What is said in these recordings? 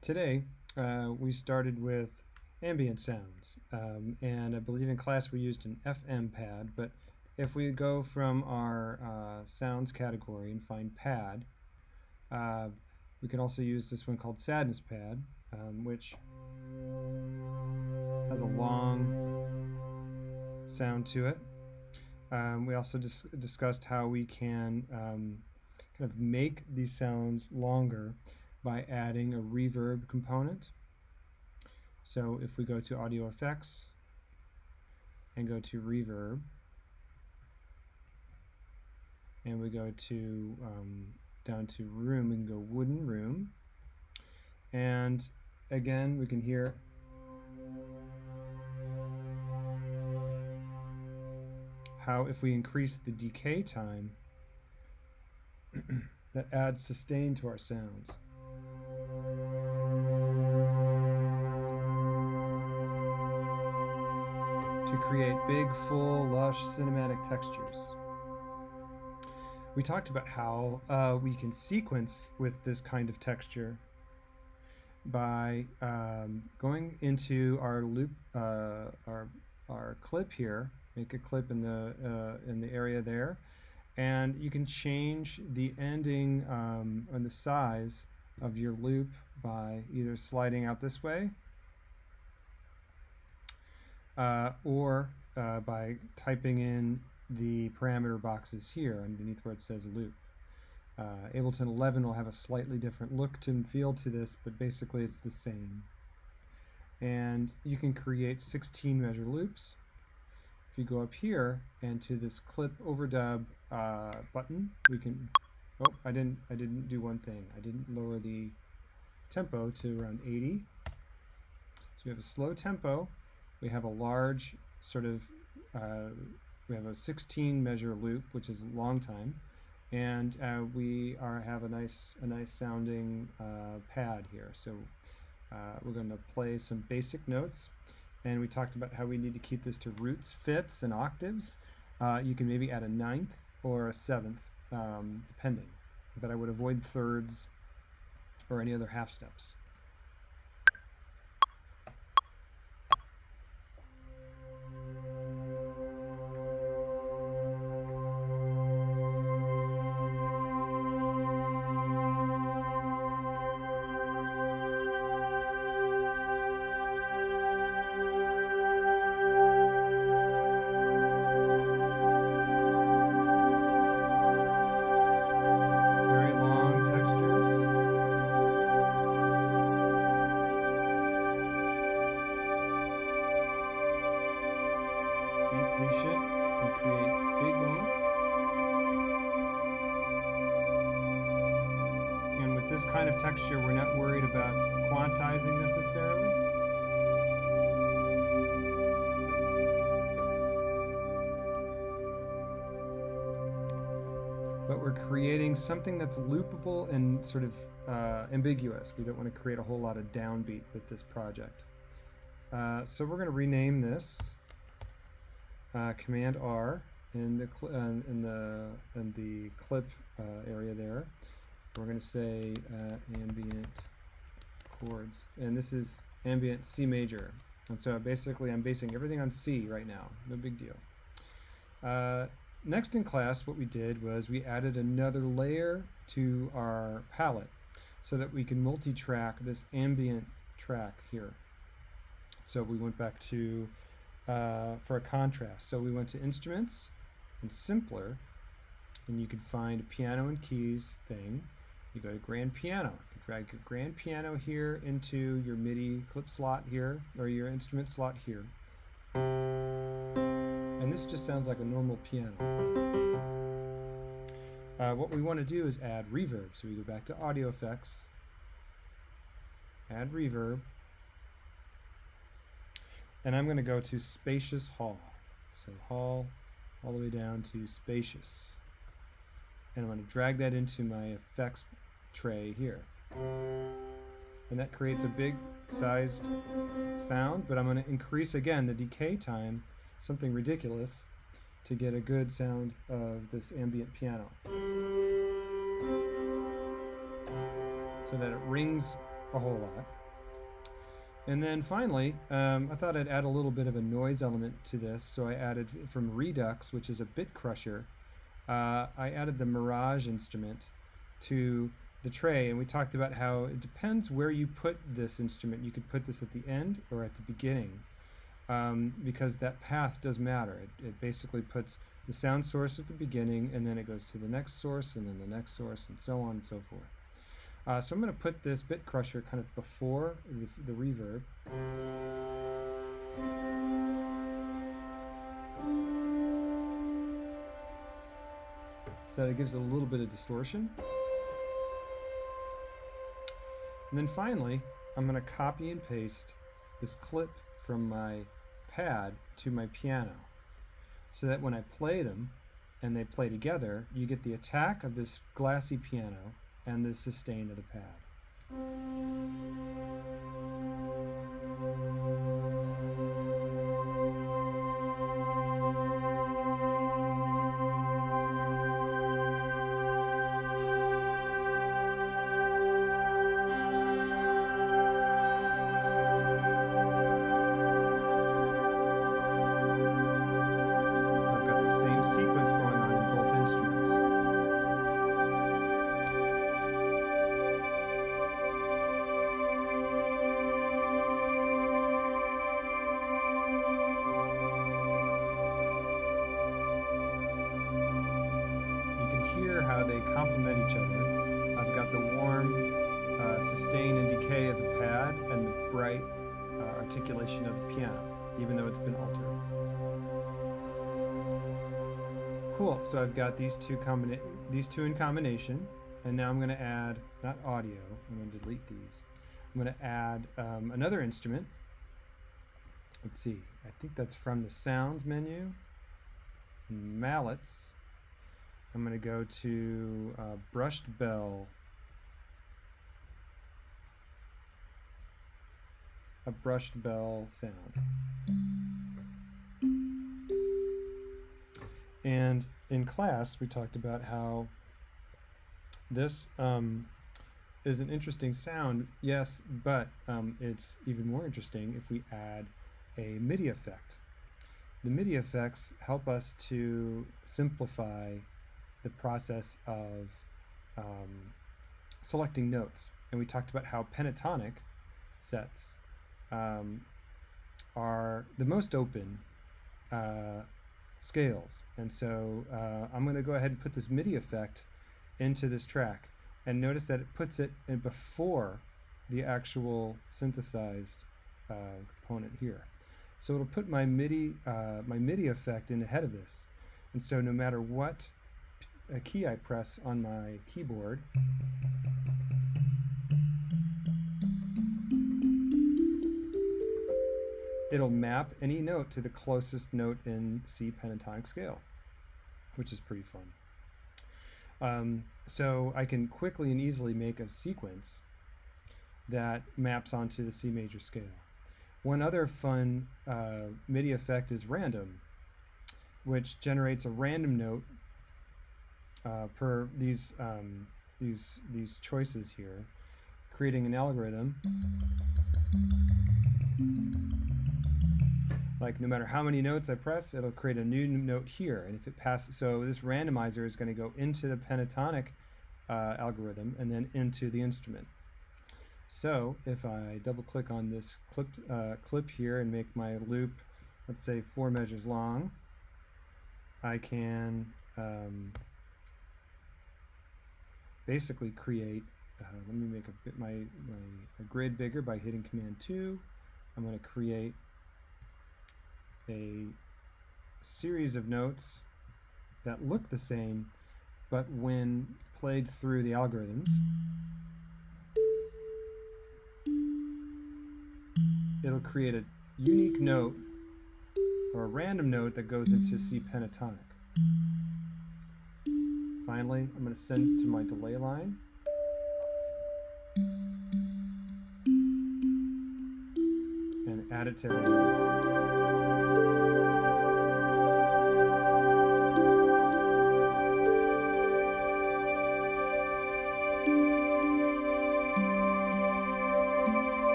Today we started with ambient sounds, and I believe in class we used an FM pad, but if we go from our sounds category and find pad, uh, we can also use this one called sadness pad, which has a long sound to it. We also discussed how we can kind of make these sounds longer by adding a reverb component. So if we go to audio effects and go to reverb, and we go to down to room, we can go wooden room, and again we can hear how if we increase the decay time that adds sustain to our sounds. To create big, full, lush, cinematic textures. We talked about how we can sequence with this kind of texture by going into our loop, our clip here. Make a clip in the area there, and you can change the ending and the size of your loop by either sliding out this way or by typing in the parameter boxes here underneath where it says loop. Ableton 11 will have a slightly different look and feel to this, but basically it's the same. And you can create 16 measure loops. If you go up here and to this clip overdub button, we can, oh, I didn't do one thing. I didn't lower the tempo to around 80. So we have a slow tempo. We have a large sort of, we have a 16 measure loop, which is a long time, and we have a nice sounding pad here. So we're going to play some basic notes, and we talked about how we need to keep this to roots, fifths, and octaves. You can maybe add a ninth or a seventh, depending, but I would avoid thirds or any other half steps. Patient and create big moments. And with this kind of texture, we're not worried about quantizing necessarily. But we're creating something that's loopable and sort of ambiguous. We don't want to create a whole lot of downbeat with this project. So we're going to rename this Command R in the clip area there. We're going to say ambient chords, and this is ambient C major. And so basically I'm basing everything on C right now. No big deal. Next in class, what we did was we added another layer to our palette so that we can multi-track this ambient track here. So we went back to for a contrast. So we went to instruments and simpler, and you can find a piano and keys thing. You go to grand piano. You drag your grand piano here into your MIDI clip slot here, or your instrument slot here. And this just sounds like a normal piano. What we want to do is add reverb. So we go back to audio effects, add reverb, and I'm going to go to spacious hall. So hall all the way down to spacious. And I'm going to drag that into my effects tray here. And that creates a big sized sound, but I'm going to increase again the decay time, something ridiculous, to get a good sound of this ambient piano. So that it rings a whole lot. And then finally, I thought I'd add a little bit of a noise element to this, so I added from Redux, which is a bit crusher, I added the Mirage instrument to the tray, and we talked about how it depends where you put this instrument. You could put this at the end or at the beginning, because that path does matter. It basically puts the sound source at the beginning, and then it goes to the next source, and then the next source, and so on and so forth. So I'm going to put this bit crusher kind of before the reverb. So that it gives it a little bit of distortion. And then finally, I'm going to copy and paste this clip from my pad to my piano, so that when I play them and they play together, you get the attack of this glassy piano and the sustain of the pad. Sequence going on in both instruments. You can hear how they complement each other. I've got the warm sustain and decay of the pad and the bright articulation of the piano, even though it's been altered. Cool, so I've got these two in combination, and now I'm going to add, not audio, I'm going to delete these. I'm going to add another instrument. Let's see, I think that's from the sounds menu, mallets. I'm going to go to brushed bell, a brushed bell sound. And in class, we talked about how this is an interesting sound, yes, but it's even more interesting if we add a MIDI effect. The MIDI effects help us to simplify the process of selecting notes. And we talked about how pentatonic sets are the most open scales, and so I'm going to go ahead and put this MIDI effect into this track, and notice that it puts it in before the actual synthesized component here. So it'll put my MIDI effect in ahead of this, and so no matter what key I press on my keyboard, it'll map any note to the closest note in C pentatonic scale, which is pretty fun. So I can quickly and easily make a sequence that maps onto the C major scale. One other fun MIDI effect is random, which generates a random note per these choices here, creating an algorithm. Like no matter how many notes I press, it'll create a new note here. And if it passes, so this randomizer is going to go into the pentatonic algorithm and then into the instrument. So if I double click on this clip here and make my loop, let's say 4 measures long, I can basically create, let me make my grid bigger by hitting Command 2. I'm going to create a series of notes that look the same, but when played through the algorithms, it'll create a unique note or a random note that goes into C pentatonic. Finally, I'm going to send it to my delay line. And add it to everything else.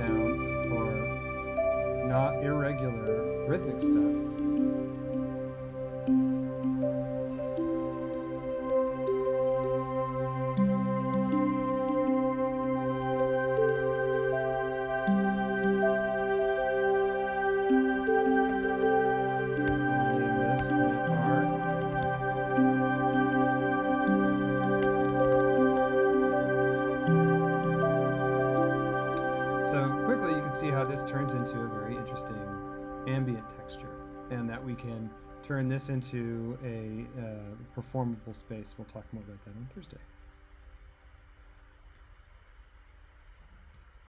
sounds or not irregular rhythmic stuff. So quickly you can see how this turns into a very interesting ambient texture, and that we can turn this into a performable space. We'll talk more about that on Thursday.